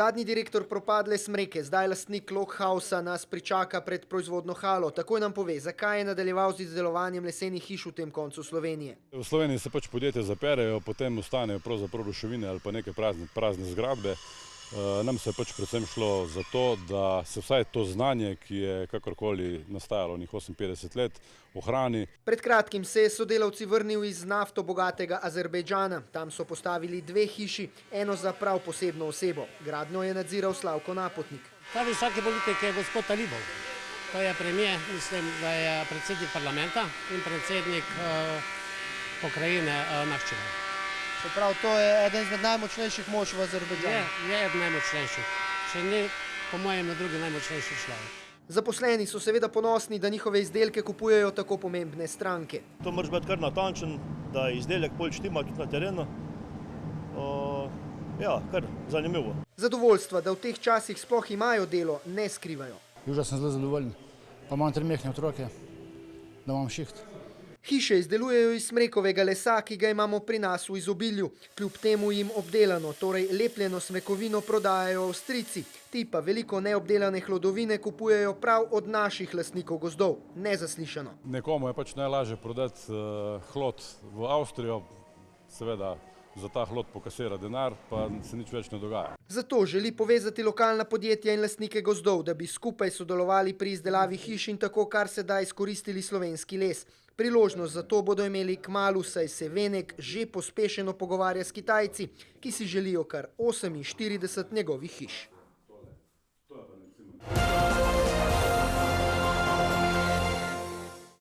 Zadnji direktor propadle Smreke, zdaj lastnik Loghausa, nas pričaka pred proizvodno halo. Takoj nam pove, zakaj je nadaljeval z izdelovanjem lesenih hiš v tem koncu Slovenije. V Sloveniji se pač podjetja zaperejo, potem ostanejo pravzaprav ruševine ali pa neke prazne zgradbe. Nam se je pač predvsem šlo za to, da se vsaj to znanje, ki je kakorkoli nastajalo njih 58 let, ohrani. Pred kratkim se je sodelavci vrnil iz nafto bogatega Azerbejdžana. Tam so postavili 2 hiši, eno za prav posebno osebo. Gradnjo je nadziral Slavko Napotnik. Ta visoki politik je gospod Talibov. To je premijer, mislim, da je predsednik parlamenta in predsednik pokrajine Nahčeve. Se pravi, to je eden izmed najmočnejših mož v Azerbejdžanu. Je eden najmočnejših, če ni po mojem na drugi najmočnejši človek. Zaposleni so seveda ponosni, da njihove izdelke kupujejo tako pomembne stranke. To moraš biti kar natančen, da izdelek pol štima tudi na terenu. Ja, kar zanimivo. Zadovoljstva, da v teh časih sploh imajo delo, ne skrivajo. Juža sem zelo zadovoljen, pa imam 3 mehne otroke, da imam šiht. Hiše izdelujejo iz smrekovega lesa, ki ga imamo pri nas v izobilju. Kljub temu jim obdelano, torej lepljeno smekovino prodajajo Avstrijci. Ti pa veliko neobdelane hlodovine kupujejo prav od naših lastnikov gozdov. Nezaslišano. Nekomu je pač najlažje prodati hlod v Avstrijo, seveda za ta hlod pokasira denar, pa se nič več ne dogaja. Zato želi povezati lokalna podjetja in lastnike gozdov, da bi skupaj sodelovali pri izdelavi hiš in tako kar se da izkoristili slovenski les. Priložnost za to bodo imeli kmalu, saj se Venek že pospešeno pogovarja s Kitajci, ki si želijo kar 48 njegovih hiš.